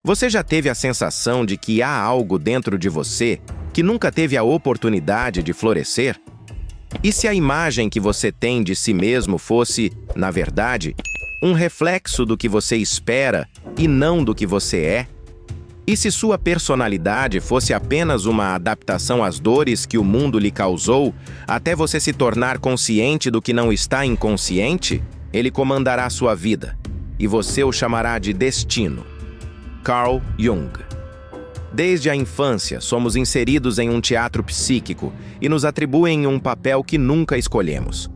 Você já teve a sensação de que há algo dentro de você que nunca teve a oportunidade de florescer? E se a imagem que você tem de si mesmo fosse, na verdade, um reflexo do que você espera e não do que você é? E se sua personalidade fosse apenas uma adaptação às dores que o mundo lhe causou, até você se tornar consciente do que não está inconsciente? Ele comandará sua vida, e você o chamará de destino. Carl Jung. Desde a infância, somos inseridos em um teatro psíquico e nos atribuem um papel que nunca escolhemos.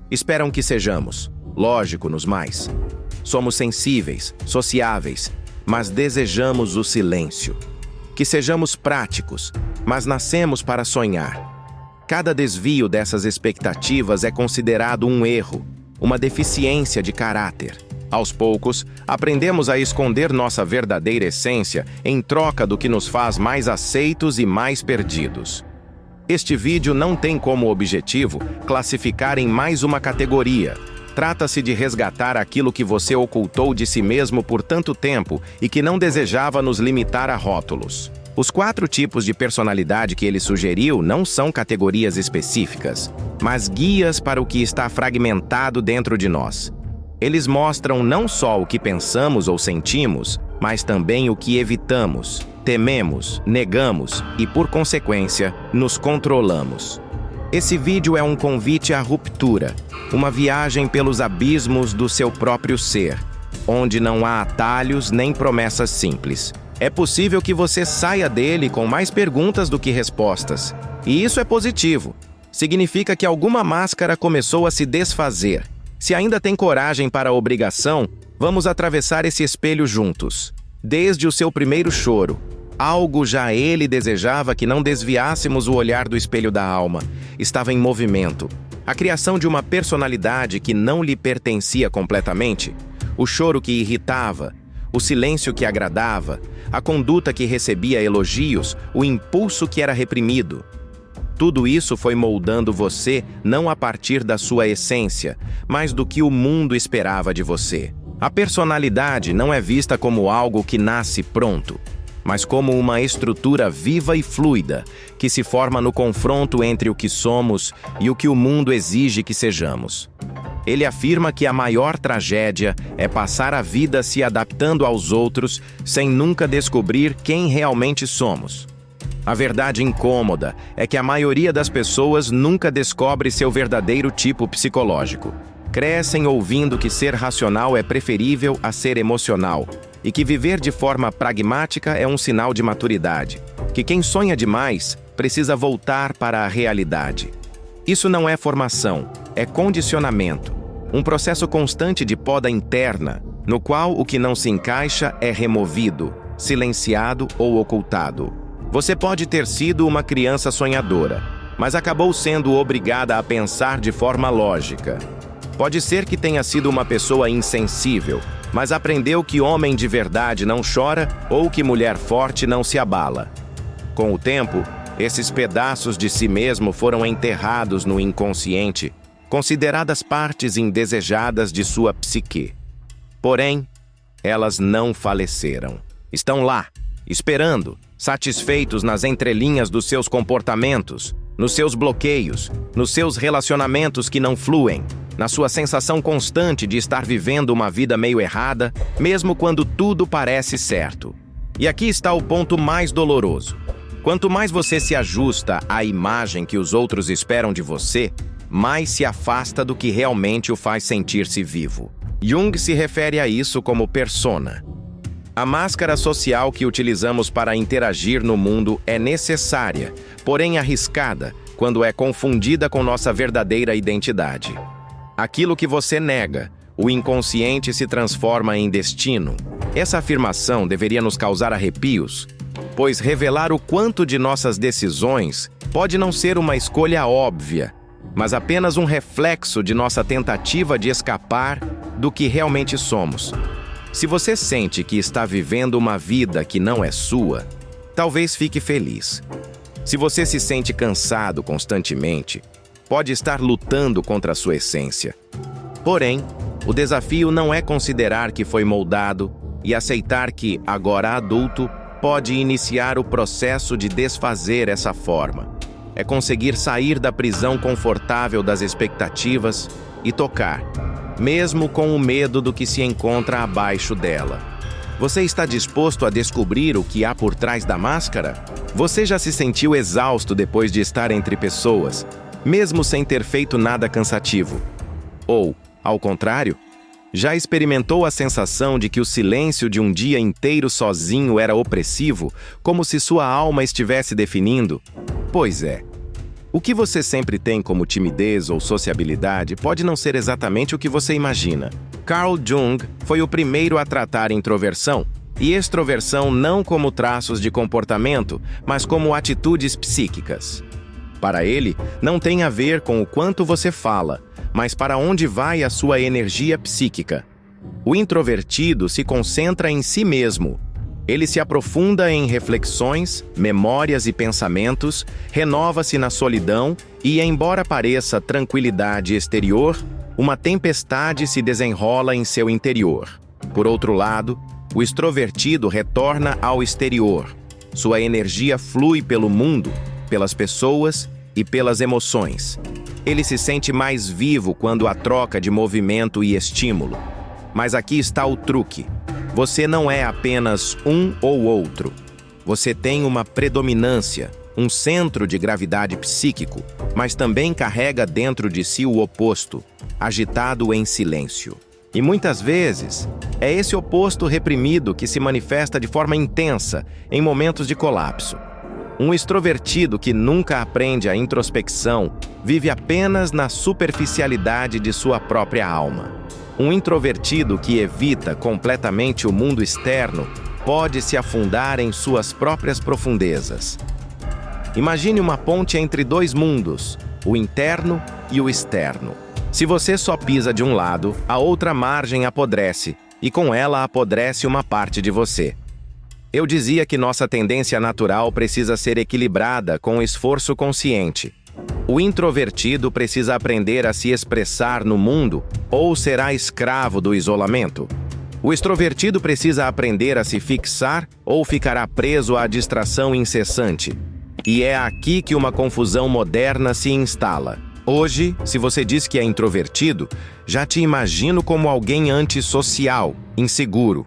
Esperam que sejamos, lógico nos mais. Somos sensíveis, sociáveis, mas desejamos o silêncio. Que sejamos práticos, mas nascemos para sonhar. Cada desvio dessas expectativas é considerado um erro, uma deficiência de caráter. Aos poucos, aprendemos a esconder nossa verdadeira essência em troca do que nos faz mais aceitos e mais perdidos. Este vídeo não tem como objetivo classificar em mais uma categoria. Trata-se de resgatar aquilo que você ocultou de si mesmo por tanto tempo e que não desejava nos limitar a rótulos. Os 4 tipos de personalidade que ele sugeriu não são categorias específicas, mas guias para o que está fragmentado dentro de nós. Eles mostram não só o que pensamos ou sentimos, mas também o que evitamos, tememos, negamos e, por consequência, nos controlamos. Esse vídeo é um convite à ruptura, uma viagem pelos abismos do seu próprio ser, onde não há atalhos nem promessas simples. É possível que você saia dele com mais perguntas do que respostas. E isso é positivo. Significa que alguma máscara começou a se desfazer. Se ainda tem coragem para a obrigação, vamos atravessar esse espelho juntos. Desde o seu primeiro choro, algo já ele desejava que não desviássemos o olhar do espelho da alma. Estava em movimento. A criação de uma personalidade que não lhe pertencia completamente. O choro que irritava, o silêncio que agradava, a conduta que recebia elogios, o impulso que era reprimido. Tudo isso foi moldando você não a partir da sua essência, mas do que o mundo esperava de você. A personalidade não é vista como algo que nasce pronto, mas como uma estrutura viva e fluida, que se forma no confronto entre o que somos e o que o mundo exige que sejamos. Ele afirma que a maior tragédia é passar a vida se adaptando aos outros sem nunca descobrir quem realmente somos. A verdade incômoda é que a maioria das pessoas nunca descobre seu verdadeiro tipo psicológico. Crescem ouvindo que ser racional é preferível a ser emocional, e que viver de forma pragmática é um sinal de maturidade, que quem sonha demais precisa voltar para a realidade. Isso não é formação, é condicionamento, um processo constante de poda interna, no qual o que não se encaixa é removido, silenciado ou ocultado. Você pode ter sido uma criança sonhadora, mas acabou sendo obrigada a pensar de forma lógica. Pode ser que tenha sido uma pessoa insensível, mas aprendeu que homem de verdade não chora ou que mulher forte não se abala. Com o tempo, esses pedaços de si mesmo foram enterrados no inconsciente, consideradas partes indesejadas de sua psique. Porém, elas não faleceram. Estão lá, esperando, satisfeitos nas entrelinhas dos seus comportamentos, nos seus bloqueios, nos seus relacionamentos que não fluem, na sua sensação constante de estar vivendo uma vida meio errada, mesmo quando tudo parece certo. E aqui está o ponto mais doloroso. Quanto mais você se ajusta à imagem que os outros esperam de você, mais se afasta do que realmente o faz sentir-se vivo. Jung se refere a isso como persona. A máscara social que utilizamos para interagir no mundo é necessária, porém arriscada, quando é confundida com nossa verdadeira identidade. Aquilo que você nega, o inconsciente se transforma em destino. Essa afirmação deveria nos causar arrepios, pois revelar o quanto de nossas decisões pode não ser uma escolha óbvia, mas apenas um reflexo de nossa tentativa de escapar do que realmente somos. Se você sente que está vivendo uma vida que não é sua, talvez fique feliz. Se você se sente cansado constantemente, pode estar lutando contra a sua essência. Porém, o desafio não é considerar que foi moldado, e aceitar que, agora adulto, pode iniciar o processo de desfazer essa forma. É conseguir sair da prisão confortável das expectativas e tocar, mesmo com o medo do que se encontra abaixo dela. Você está disposto a descobrir o que há por trás da máscara? Você já se sentiu exausto depois de estar entre pessoas, mesmo sem ter feito nada cansativo? Ou, ao contrário, já experimentou a sensação de que o silêncio de um dia inteiro sozinho era opressivo, como se sua alma estivesse definindo? Pois é. O que você sempre tem como timidez ou sociabilidade pode não ser exatamente o que você imagina. Carl Jung foi o primeiro a tratar introversão e extroversão não como traços de comportamento, mas como atitudes psíquicas. Para ele, não tem a ver com o quanto você fala, mas para onde vai a sua energia psíquica. O introvertido se concentra em si mesmo. Ele se aprofunda em reflexões, memórias e pensamentos, renova-se na solidão e, embora pareça tranquilidade exterior, uma tempestade se desenrola em seu interior. Por outro lado, o extrovertido retorna ao exterior. Sua energia flui pelo mundo, pelas pessoas e pelas emoções. Ele se sente mais vivo quando há troca de movimento e estímulo. Mas aqui está o truque. Você não é apenas um ou outro. Você tem uma predominância, um centro de gravidade psíquico, mas também carrega dentro de si o oposto, agitado em silêncio. E muitas vezes, é esse oposto reprimido que se manifesta de forma intensa em momentos de colapso. Um extrovertido que nunca aprende a introspecção vive apenas na superficialidade de sua própria alma. Um introvertido que evita completamente o mundo externo pode se afundar em suas próprias profundezas. Imagine uma ponte entre dois mundos, o interno e o externo. Se você só pisa de um lado, a outra margem apodrece, e com ela apodrece uma parte de você. Eu dizia que nossa tendência natural precisa ser equilibrada com esforço consciente. O introvertido precisa aprender a se expressar no mundo ou será escravo do isolamento. O extrovertido precisa aprender a se fixar ou ficará preso à distração incessante. E é aqui que uma confusão moderna se instala. Hoje, se você diz que é introvertido, já te imagino como alguém antissocial, inseguro.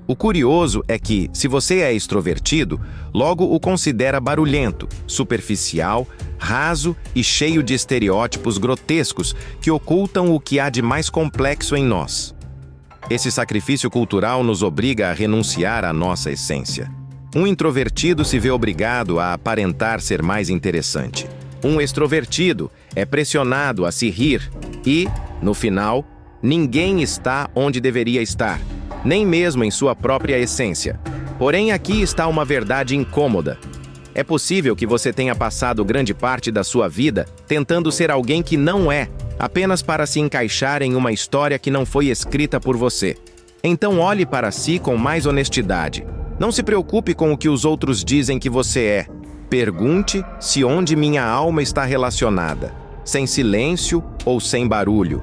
O curioso é que, se você é extrovertido, logo o considera barulhento, superficial, raso e cheio de estereótipos grotescos que ocultam o que há de mais complexo em nós. Esse sacrifício cultural nos obriga a renunciar à nossa essência. Um introvertido se vê obrigado a aparentar ser mais interessante. Um extrovertido é pressionado a se rir e, no final, ninguém está onde deveria estar, nem mesmo em sua própria essência. Porém, aqui está uma verdade incômoda. É possível que você tenha passado grande parte da sua vida tentando ser alguém que não é, apenas para se encaixar em uma história que não foi escrita por você. Então olhe para si com mais honestidade. Não se preocupe com o que os outros dizem que você é. Pergunte se onde minha alma está relacionada, sem silêncio ou sem barulho.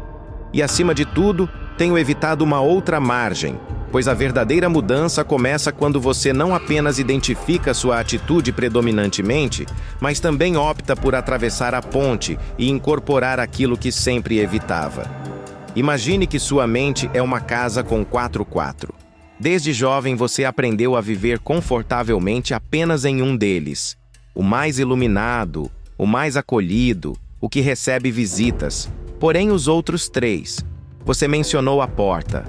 E acima de tudo, tenho evitado uma outra margem, pois a verdadeira mudança começa quando você não apenas identifica sua atitude predominantemente, mas também opta por atravessar a ponte e incorporar aquilo que sempre evitava. Imagine que sua mente é uma casa com 4x4. Desde jovem você aprendeu a viver confortavelmente apenas em um deles. O mais iluminado, o mais acolhido, o que recebe visitas. Porém, os outros 3. Você mencionou a porta.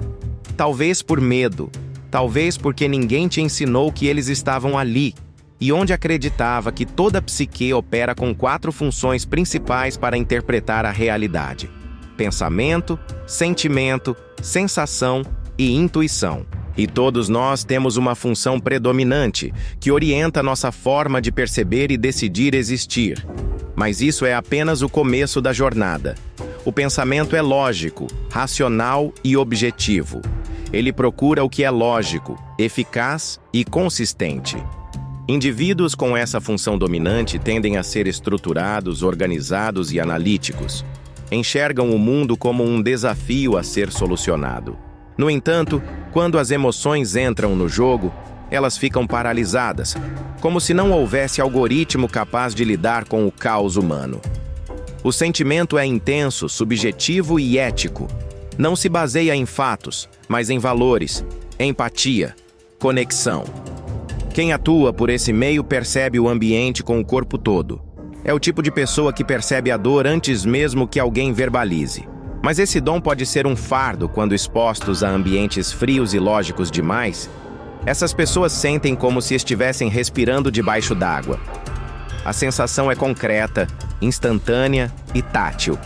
Talvez por medo, talvez porque ninguém te ensinou que eles estavam ali, e onde acreditava que toda a psique opera com 4 funções principais para interpretar a realidade: pensamento, sentimento, sensação e intuição. E todos nós temos uma função predominante, que orienta nossa forma de perceber e decidir existir. Mas isso é apenas o começo da jornada. O pensamento é lógico, racional e objetivo. Ele procura o que é lógico, eficaz e consistente. Indivíduos com essa função dominante tendem a ser estruturados, organizados e analíticos. Enxergam o mundo como um desafio a ser solucionado. No entanto, Quando as emoções entram no jogo, elas ficam paralisadas, como se não houvesse algoritmo capaz de lidar com o caos humano. O sentimento é intenso, subjetivo e ético. Não se baseia em fatos, mas em valores, empatia, conexão. Quem atua por esse meio percebe o ambiente com o corpo todo. É o tipo de pessoa que percebe a dor antes mesmo que alguém verbalize. Mas esse dom pode ser um fardo quando expostos a ambientes frios e lógicos demais. Essas pessoas sentem como se estivessem respirando debaixo d'água. A sensação é concreta, instantânea e tátil.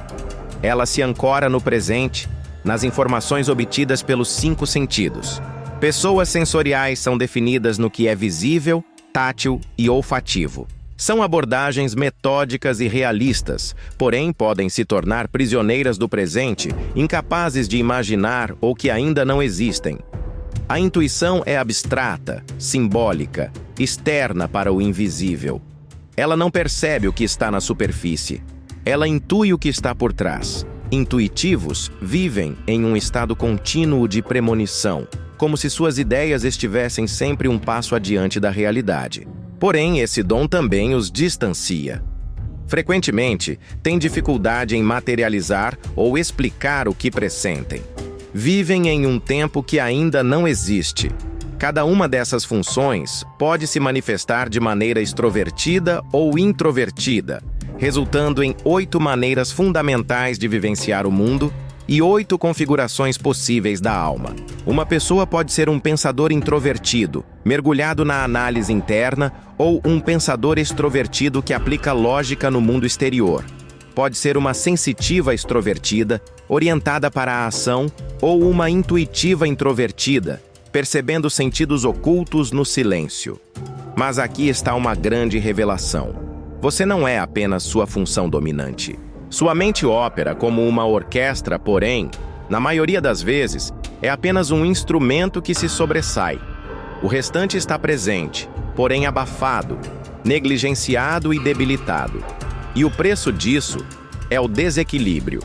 Ela se ancora no presente, nas informações obtidas pelos 5 sentidos. Pessoas sensoriais são definidas no que é visível, tátil e olfativo. São abordagens metódicas e realistas, porém podem se tornar prisioneiras do presente, incapazes de imaginar ou que ainda não existem. A intuição é abstrata, simbólica, externa para o invisível. Ela não percebe o que está na superfície. Ela intui o que está por trás. Intuitivos vivem em um estado contínuo de premonição, como se suas ideias estivessem sempre um passo adiante da realidade. Porém, esse dom também os distancia. Frequentemente, têm dificuldade em materializar ou explicar o que pressentem. Vivem em um tempo que ainda não existe. Cada uma dessas funções pode se manifestar de maneira extrovertida ou introvertida, resultando em 8 maneiras fundamentais de vivenciar o mundo e 8 configurações possíveis da alma. Uma pessoa pode ser um pensador introvertido, mergulhado na análise interna, ou um pensador extrovertido que aplica lógica no mundo exterior. Pode ser uma sensitiva extrovertida, orientada para a ação, ou uma intuitiva introvertida, percebendo sentidos ocultos no silêncio. Mas aqui está uma grande revelação. Você não é apenas sua função dominante. Sua mente opera como uma orquestra, porém, na maioria das vezes, é apenas um instrumento que se sobressai. O restante está presente, porém abafado, negligenciado e debilitado. E o preço disso é o desequilíbrio.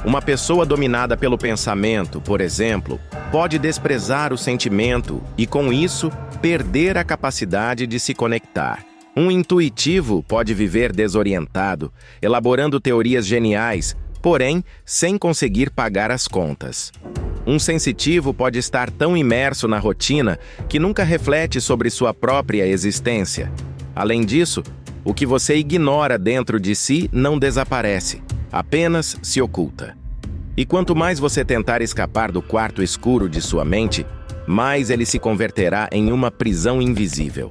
Uma pessoa dominada pelo pensamento, por exemplo, pode desprezar o sentimento e, com isso, perder a capacidade de se conectar. Um intuitivo pode viver desorientado, elaborando teorias geniais, porém, sem conseguir pagar as contas. Um sensitivo pode estar tão imerso na rotina que nunca reflete sobre sua própria existência. Além disso, o que você ignora dentro de si não desaparece, apenas se oculta. E quanto mais você tentar escapar do quarto escuro de sua mente, mais ele se converterá em uma prisão invisível.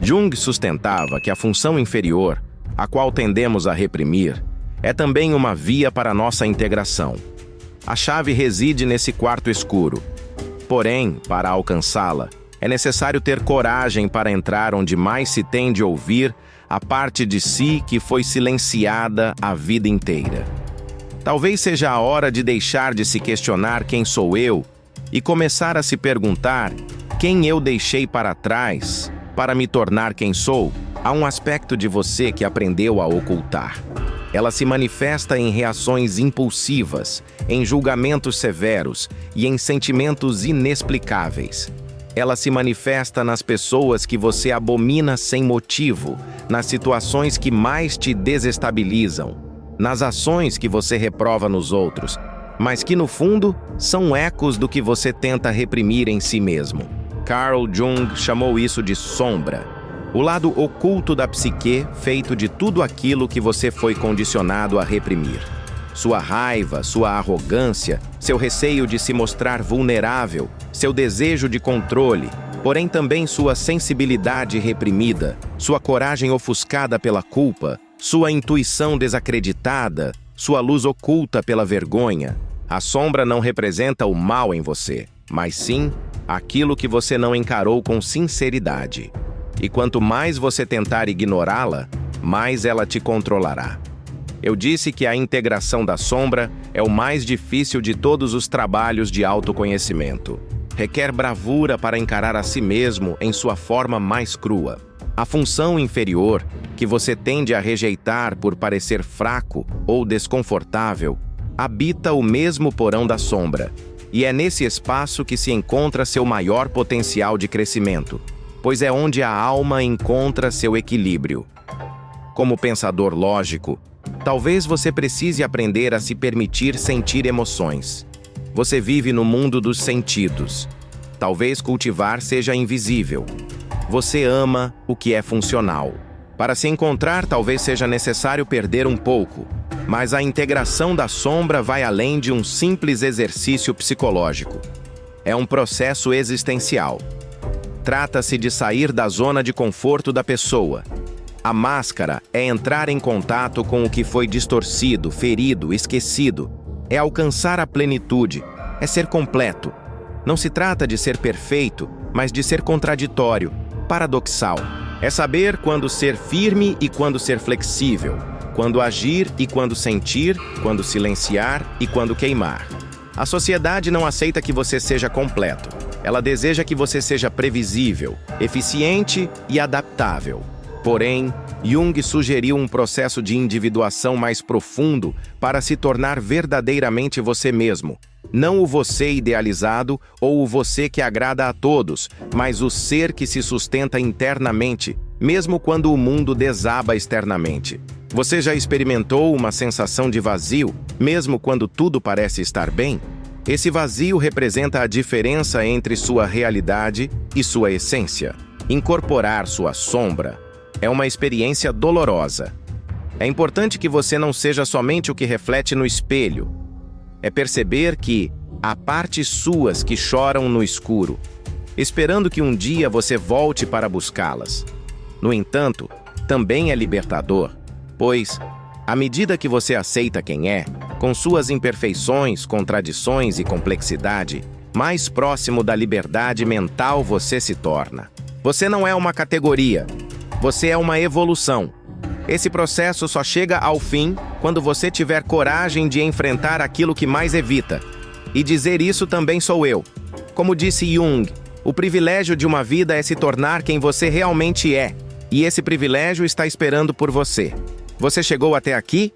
Jung sustentava que a função inferior, a qual tendemos a reprimir, é também uma via para nossa integração. A chave reside nesse quarto escuro. Porém, para alcançá-la, é necessário ter coragem para entrar onde mais se tem de ouvir a parte de si que foi silenciada a vida inteira. Talvez seja a hora de deixar de se questionar quem sou eu e começar a se perguntar quem eu deixei para trás para me tornar quem sou. Há um aspecto de você que aprendeu a ocultar. Ela se manifesta em reações impulsivas, em julgamentos severos e em sentimentos inexplicáveis. Ela se manifesta nas pessoas que você abomina sem motivo, nas situações que mais te desestabilizam, nas ações que você reprova nos outros, mas que no fundo são ecos do que você tenta reprimir em si mesmo. Carl Jung chamou isso de sombra, o lado oculto da psique feito de tudo aquilo que você foi condicionado a reprimir. Sua raiva, sua arrogância, seu receio de se mostrar vulnerável, seu desejo de controle, porém também sua sensibilidade reprimida, sua coragem ofuscada pela culpa, sua intuição desacreditada, sua luz oculta pela vergonha. A sombra não representa o mal em você, mas sim aquilo que você não encarou com sinceridade. E quanto mais você tentar ignorá-la, mais ela te controlará. Eu disse que a integração da sombra é o mais difícil de todos os trabalhos de autoconhecimento. Requer bravura para encarar a si mesmo em sua forma mais crua. A função inferior, que você tende a rejeitar por parecer fraco ou desconfortável, habita o mesmo porão da sombra, E é nesse espaço que se encontra seu maior potencial de crescimento, pois é onde a alma encontra seu equilíbrio. Como pensador lógico, talvez você precise aprender a se permitir sentir emoções. Você vive no mundo dos sentidos. Talvez cultivar seja invisível. Você ama o que é funcional. Para se encontrar, talvez seja necessário perder um pouco, mas a integração da sombra vai além de um simples exercício psicológico. É um processo existencial. Trata-se de sair da zona de conforto da pessoa. A máscara é entrar em contato com o que foi distorcido, ferido, esquecido. É alcançar a plenitude, é ser completo. Não se trata de ser perfeito, mas de ser contraditório, paradoxal. É saber quando ser firme e quando ser flexível, quando agir e quando sentir, quando silenciar e quando queimar. A sociedade não aceita que você seja completo. Ela deseja que você seja previsível, eficiente e adaptável. Porém, Jung sugeriu um processo de individuação mais profundo para se tornar verdadeiramente você mesmo. Não o você idealizado ou o você que agrada a todos, mas o ser que se sustenta internamente, mesmo quando o mundo desaba externamente. Você já experimentou uma sensação de vazio, mesmo quando tudo parece estar bem? Esse vazio representa a diferença entre sua realidade e sua essência. Incorporar sua sombra é uma experiência dolorosa. É importante que você não seja somente o que reflete no espelho. É perceber que há partes suas que choram no escuro, esperando que um dia você volte para buscá-las. No entanto, também é libertador, pois, à medida que você aceita quem é, com suas imperfeições, contradições e complexidade, mais próximo da liberdade mental você se torna. Você não é uma categoria. Você é uma evolução. Esse processo só chega ao fim quando você tiver coragem de enfrentar aquilo que mais evita. E dizer isso também sou eu. Como disse Jung, o privilégio de uma vida é se tornar quem você realmente é. E esse privilégio está esperando por você. Você chegou até aqui?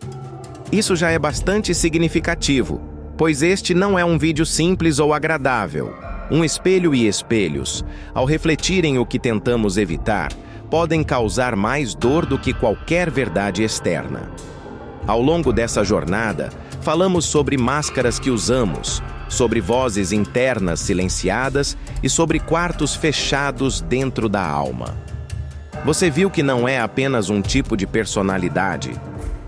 Isso já é bastante significativo, pois este não é um vídeo simples ou agradável. Um espelho e espelhos, ao refletirem o que tentamos evitar, podem causar mais dor do que qualquer verdade externa. Ao longo dessa jornada, falamos sobre máscaras que usamos, sobre vozes internas silenciadas e sobre quartos fechados dentro da alma. Você viu que não é apenas um tipo de personalidade,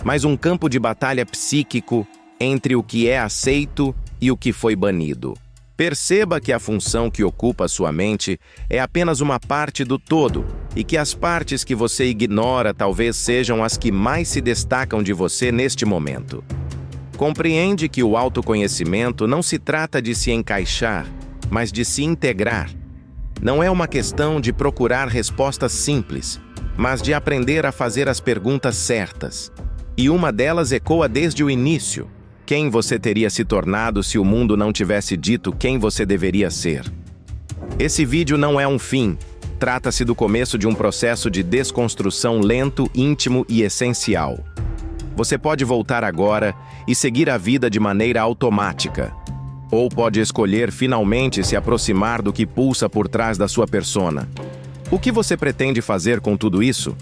mas um campo de batalha psíquico entre o que é aceito e o que foi banido. Perceba que a função que ocupa sua mente é apenas uma parte do todo e que as partes que você ignora talvez sejam as que mais se destacam de você neste momento. Compreende que o autoconhecimento não se trata de se encaixar, mas de se integrar. Não é uma questão de procurar respostas simples, mas de aprender a fazer as perguntas certas. E uma delas ecoa desde o início. Quem você teria se tornado se o mundo não tivesse dito quem você deveria ser? Esse vídeo não é um fim. Trata-se do começo de um processo de desconstrução lento, íntimo e essencial. Você pode voltar agora e seguir a vida de maneira automática. Ou pode escolher finalmente se aproximar do que pulsa por trás da sua persona. O que você pretende fazer com tudo isso?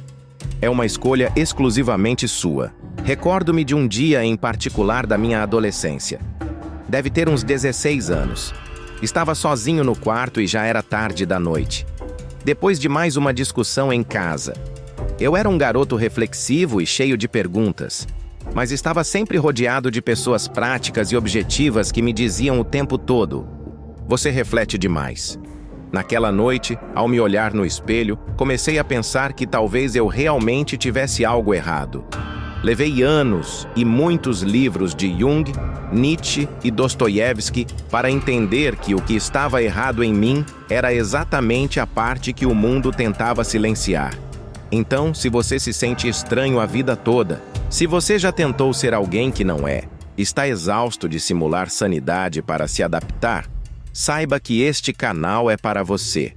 É uma escolha exclusivamente sua. Recordo-me de um dia em particular da minha adolescência. Deve ter uns 16 anos. Estava sozinho no quarto e já era tarde da noite. Depois de mais uma discussão em casa. Eu era um garoto reflexivo e cheio de perguntas, mas estava sempre rodeado de pessoas práticas e objetivas que me diziam o tempo todo: você reflete demais. Naquela noite, ao me olhar no espelho, comecei a pensar que talvez eu realmente tivesse algo errado. Levei anos e muitos livros de Jung, Nietzsche e Dostoiévski para entender que o que estava errado em mim era exatamente a parte que o mundo tentava silenciar. Então, se você se sente estranho a vida toda, se você já tentou ser alguém que não é, está exausto de simular sanidade para se adaptar, saiba que este canal é para você.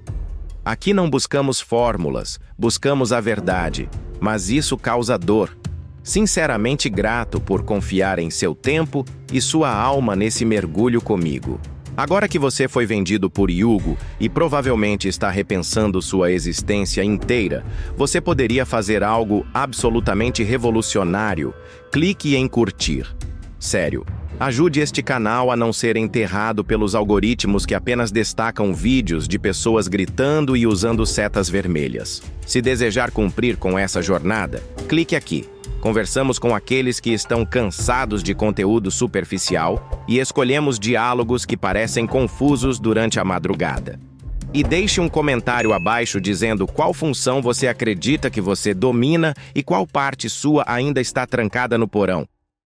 Aqui não buscamos fórmulas, buscamos a verdade, mas isso causa dor. Sinceramente grato por confiar em seu tempo e sua alma nesse mergulho comigo. Agora que você foi vendido por Yugo e provavelmente está repensando sua existência inteira, você poderia fazer algo absolutamente revolucionário. Clique em curtir. Sério, ajude este canal a não ser enterrado pelos algoritmos que apenas destacam vídeos de pessoas gritando e usando setas vermelhas. Se desejar cumprir com essa jornada, clique aqui. Conversamos com aqueles que estão cansados de conteúdo superficial e escolhemos diálogos que parecem confusos durante a madrugada. E deixe um comentário abaixo dizendo qual função você acredita que você domina e qual parte sua ainda está trancada no porão.